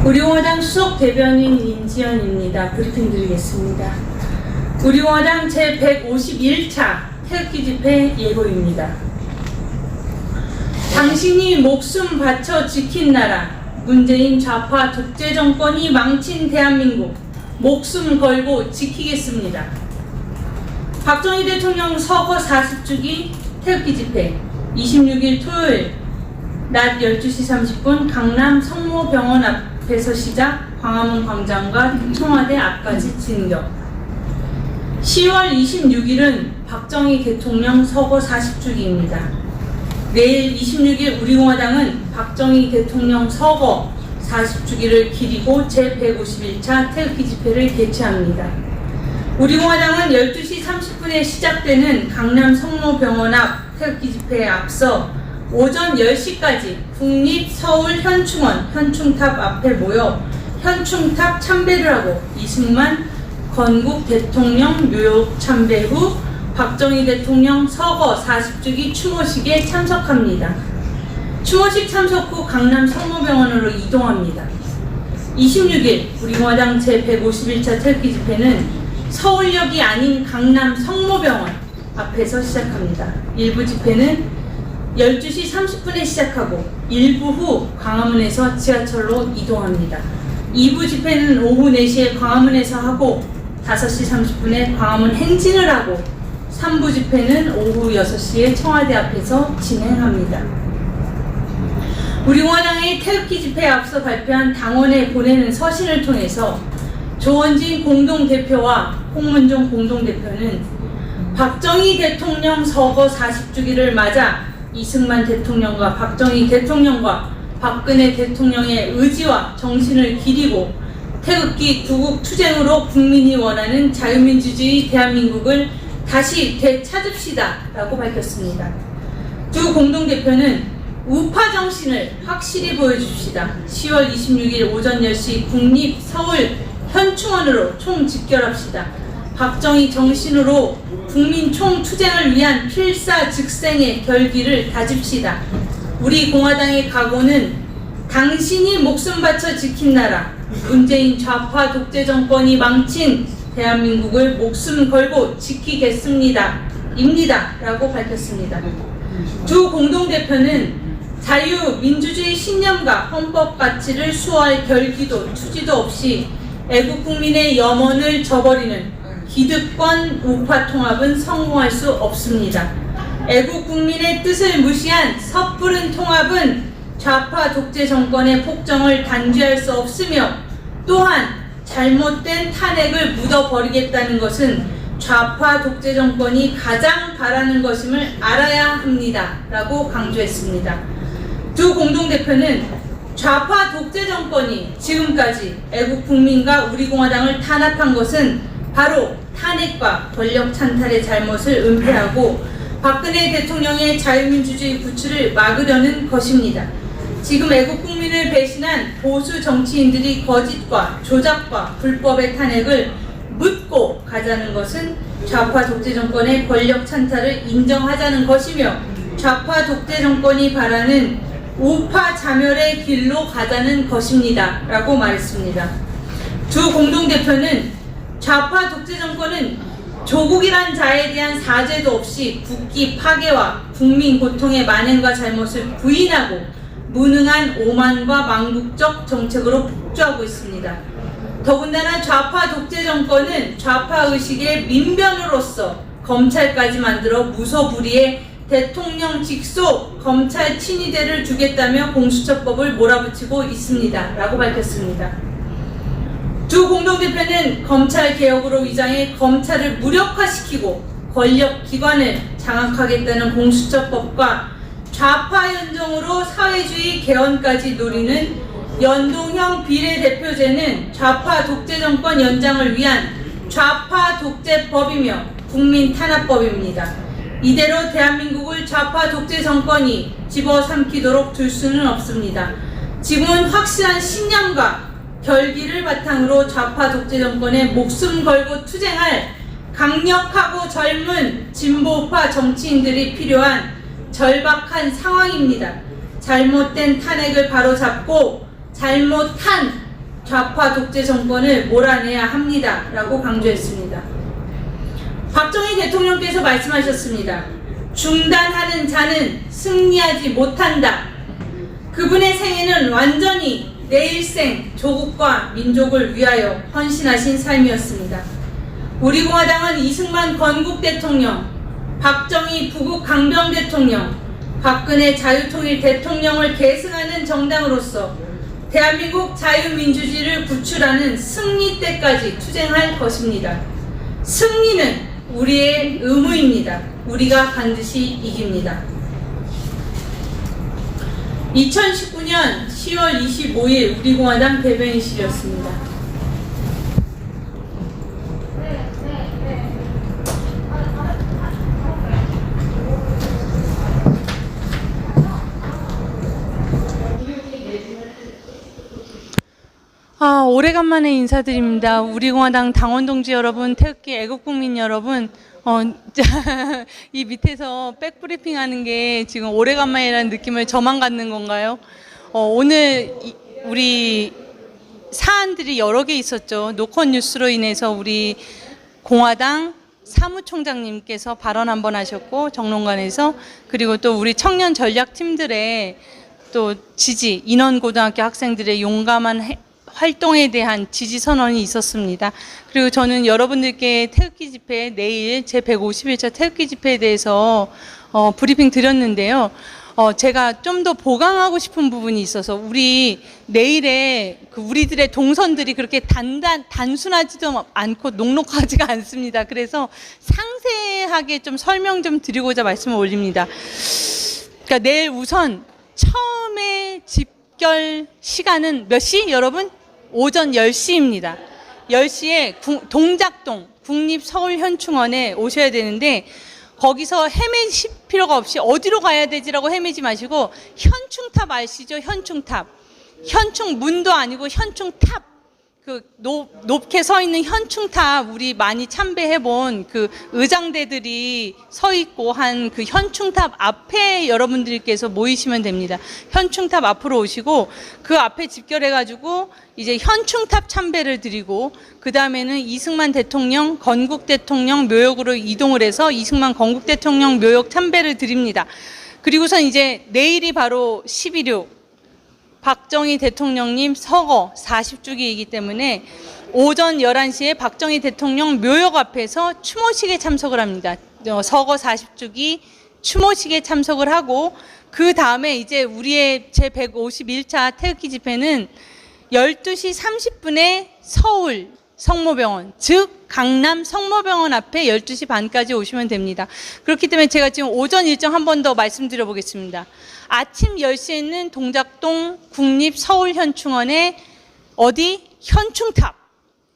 우리공화당 수석 대변인 임지연입니다. 브리핑 드리겠습니다. 우리공화당 제151차 태극기 집회 예고입니다. 당신이 목숨 바쳐 지킨 나라, 문재인 좌파 독재 정권이 망친 대한민국, 목숨 걸고 지키겠습니다. 박정희 대통령 서거 40주기 태극기 집회 26일 토요일 낮 12시 30분 강남 성모병원 앞에서 시작, 광화문 광장과 청와대 앞까지 진격. 10월 26일은 박정희 대통령 서거 40주기입니다. 내일 26일 우리공화당은 박정희 대통령 서거 40주기를 기리고 제151차 태극기 집회를 개최합니다. 우리공화당은 12시 30분에 시작되는 강남 성모병원 앞 태극기 집회에 앞서 오전 10시까지 국립 서울 현충원 현충탑 앞에 모여 현충탑 참배를 하고 이승만 건국 대통령 묘역 참배 후 박정희 대통령 서거 40주기 추모식에 참석합니다. 추모식 참석 후 강남 성모병원으로 이동합니다. 26일 우리공화당 제151차 태극기 집회는 서울역이 아닌 강남 성모병원 앞에서 시작합니다. 일부 집회는 12시 30분에 시작하고 일부 후 광화문에서 지하철로 이동합니다. 2부 집회는 오후 4시에 광화문에서 하고 5시 30분에 광화문 행진을 하고 3부 집회는 오후 6시에 청와대 앞에서 진행합니다. 우리공화당의 태극기 집회에 앞서 발표한 당원에 보내는 서신을 통해서 조원진 공동대표와 홍문종 공동대표는 박정희 대통령 서거 40주기를 맞아 이승만 대통령과 박정희 대통령과 박근혜 대통령의 의지와 정신을 기리고 태극기 구국투쟁으로 국민이 원하는 자유민주주의 대한민국을 다시 되찾읍시다 라고 밝혔습니다. 두 공동대표는 우파 정신을 확실히 보여줍시다. 10월 26일 오전 10시 국립 서울 현충원으로 총집결합시다. 박정희 정신으로 국민 총투쟁을 위한 필사즉생의 결기를 다집시다. 우리 공화당의 각오는 당신이 목숨 바쳐 지킨 나라, 문재인 좌파 독재 정권이 망친 대한민국을 목숨 걸고 지키겠습니다. 입니다. 라고 밝혔습니다. 두 공동대표는 자유민주주의 신념과 헌법 가치를 수호할 결기도 투지도 없이 애국국민의 염원을 저버리는 기득권 우파 통합은 성공할 수 없습니다. 애국국민의 뜻을 무시한 섣부른 통합은 좌파 독재 정권의 폭정을 단죄할 수 없으며 또한 잘못된 탄핵을 묻어버리겠다는 것은 좌파 독재 정권이 가장 바라는 것임을 알아야 합니다. 라고 강조했습니다. 두 공동대표는 좌파 독재 정권이 지금까지 애국국민과 우리공화당을 탄압한 것은 바로 탄핵과 권력 찬탈의 잘못을 은폐하고 박근혜 대통령의 자유민주주의 구출을 막으려는 것입니다. 지금 애국국민을 배신한 보수 정치인들이 거짓과 조작과 불법의 탄핵을 묻고 가자는 것은 좌파 독재 정권의 권력 찬탈을 인정하자는 것이며 좌파 독재 정권이 바라는 우파 자멸의 길로 가자는 것입니다. 라고 말했습니다. 두 공동대표는 좌파 독재 정권은 조국이란 자에 대한 사죄도 없이 국기 파괴와 국민 고통의 만행과 잘못을 부인하고 무능한 오만과 망국적 정책으로 폭주하고 있습니다. 더군다나 좌파 독재 정권은 좌파 의식의 민변으로서 검찰까지 만들어 무소불위의 대통령 직속 검찰 친위대를 주겠다며 공수처법을 몰아붙이고 있습니다. 라고 밝혔습니다. 두 공동대표는 검찰개혁으로 위장해 검찰을 무력화시키고 권력기관을 장악하겠다는 공수처법과 좌파 연정으로 사회주의 개헌까지 노리는 연동형 비례대표제는 좌파 독재 정권 연장을 위한 좌파 독재법이며 국민 탄압법입니다. 이대로 대한민국을 좌파 독재 정권이 집어삼키도록 둘 수는 없습니다. 지금은 확실한 신념과 결기를 바탕으로 좌파 독재 정권에 목숨 걸고 투쟁할 강력하고 젊은 진보파 정치인들이 필요한 절박한 상황입니다. 잘못된 탄핵을 바로잡고 잘못한 좌파 독재 정권을 몰아내야 합니다. 라고 강조했습니다. 박정희 대통령께서 말씀하셨습니다. 중단하는 자는 승리하지 못한다. 그분의 생애는 완전히 내 일생 조국과 민족을 위하여 헌신하신 삶이었습니다. 우리 공화당은 이승만 건국 대통령, 박정희 부국 강병 대통령, 박근혜 자유통일 대통령을 계승하는 정당으로서 대한민국 자유민주주의를 구출하는 승리 때까지 투쟁할 것입니다. 승리는 우리의 의무입니다. 우리가 반드시 이깁니다. 2019년 10월 25일 우리공화당 대변인실이었습니다. 오래간만에 인사드립니다. 우리공화당 당원 동지 여러분, 태극기 애국국민 여러분, 이 밑에서 백브리핑 하는 게 지금 오래간만이라는 느낌을 저만 갖는 건가요? 오늘 우리 사안들이 여러 개 있었죠. 노컷 뉴스로 인해서 우리 공화당 사무총장님께서 발언 한번 하셨고, 정론관에서, 그리고 또 우리 청년 전략팀들의 또 지지, 인원고등학교 학생들의 용감한 활동에 대한 지지 선언이 있었습니다. 그리고 저는 여러분들께 태극기 집회, 내일 제 151차 태극기 집회에 대해서 브리핑 드렸는데요. 제가 좀 더 보강하고 싶은 부분이 있어서 내일에 우리들의 동선들이 그렇게 단순하지도 않고 녹록하지가 않습니다. 그래서 상세하게 좀 설명 좀 드리고자 말씀을 올립니다. 그러니까 내일 우선 처음에 집결 시간은 몇 시, 여러분? 오전 10시입니다. 10시에 동작동 국립서울현충원에 오셔야 되는데, 거기서 헤매실 필요가 없이 어디로 가야 되지라고 헤매지 마시고, 현충탑 아시죠? 현충탑. 현충문도 아니고 현충탑. 높게 서 있는 현충탑, 우리 많이 참배해본 의장대들이 서 있고 한 현충탑 앞에 여러분들께서 모이시면 됩니다. 현충탑 앞으로 오시고, 그 앞에 집결해가지고 이제 현충탑 참배를 드리고, 그 다음에는 이승만 대통령, 건국 대통령 묘역으로 이동을 해서 이승만 건국 대통령 묘역 참배를 드립니다. 그리고선 이제 내일이 바로 11.6 박정희 대통령님 서거 40주기이기 때문에 오전 11시에 박정희 대통령 묘역 앞에서 추모식에 참석을 합니다. 서거 40주기 추모식에 참석을 하고, 그 다음에 이제 우리의 제151차 태극기 집회는 12시 30분에 서울 성모병원, 즉 강남 성모병원 앞에 12시 반까지 오시면 됩니다. 그렇기 때문에 제가 지금 오전 일정 한 번 더 말씀드려 보겠습니다. 아침 10시에는 동작동 국립서울현충원에 현충탑.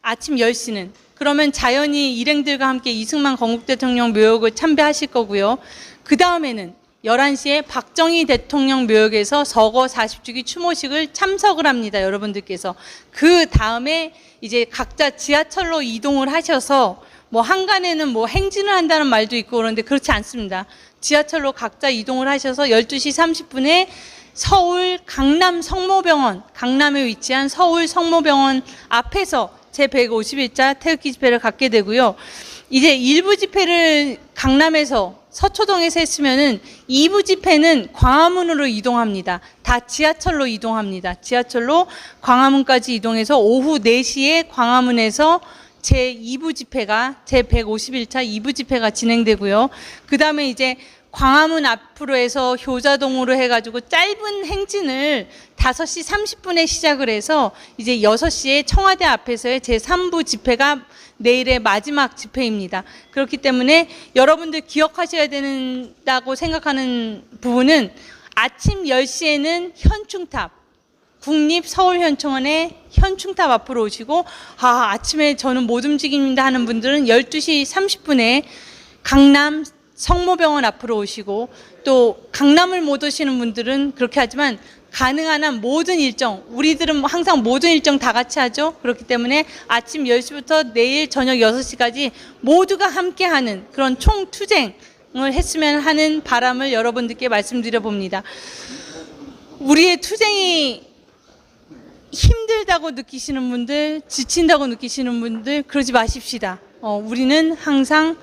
아침 10시는. 그러면 자연히 일행들과 함께 이승만 건국 대통령 묘역을 참배하실 거고요. 그 다음에는 11시에 박정희 대통령 묘역에서 서거 40주기 추모식을 참석을 합니다. 여러분들께서. 그 다음에 이제 각자 지하철로 이동을 하셔서, 한간에는 행진을 한다는 말도 있고 그런데 그렇지 않습니다. 지하철로 각자 이동을 하셔서 12시 30분에 서울 강남 성모병원, 강남에 위치한 서울 성모병원 앞에서 제151차 태극기 집회를 갖게 되고요. 이제 1부 집회를 강남에서 서초동에서 했으면은 2부 집회는 광화문으로 이동합니다. 다 지하철로 이동합니다. 지하철로 광화문까지 이동해서 오후 4시에 광화문에서 제2부 집회가, 제151차 2부 집회가 진행되고요. 그 다음에 이제 광화문 앞으로 해서 효자동으로 해가지고 짧은 행진을 5시 30분에 시작을 해서 이제 6시에 청와대 앞에서의 제3부 집회가 내일의 마지막 집회입니다. 그렇기 때문에 여러분들 기억하셔야 된다고 생각하는 부분은, 아침 10시에는 현충탑, 국립서울현충원에 현충탑 앞으로 오시고, 아침에 저는 못 움직입니다 하는 분들은 12시 30분에 강남 성모병원 앞으로 오시고, 또 강남을 못 오시는 분들은 그렇게 하지만 가능한 한 모든 일정, 우리들은 항상 모든 일정 다 같이 하죠. 그렇기 때문에 아침 10시부터 내일 저녁 6시까지 모두가 함께하는 그런 총투쟁을 했으면 하는 바람을 여러분들께 말씀드려 봅니다. 우리의 투쟁이 힘들다 힘들다고 느끼시는 분들, 지친다고 느끼시는 분들 그러지 마십시다. 우리는 항상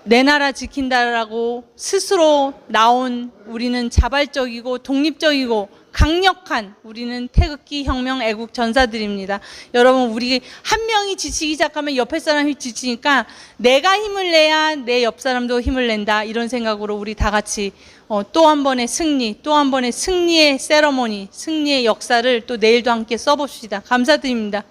내 나라 지킨다라고 스스로 나온, 우리는 자발적이고 독립적이고 강력한, 우리는 태극기 혁명 애국 전사들입니다. 여러분, 우리 한 명이 지치기 시작하면 옆에 사람이 지치니까 내가 힘을 내야 내 옆 사람도 힘을 낸다, 이런 생각으로 우리 다 같이 또 한 번의 승리, 또 한 번의 승리의 세러모니, 승리의 역사를 또 내일도 함께 써봅시다. 감사드립니다.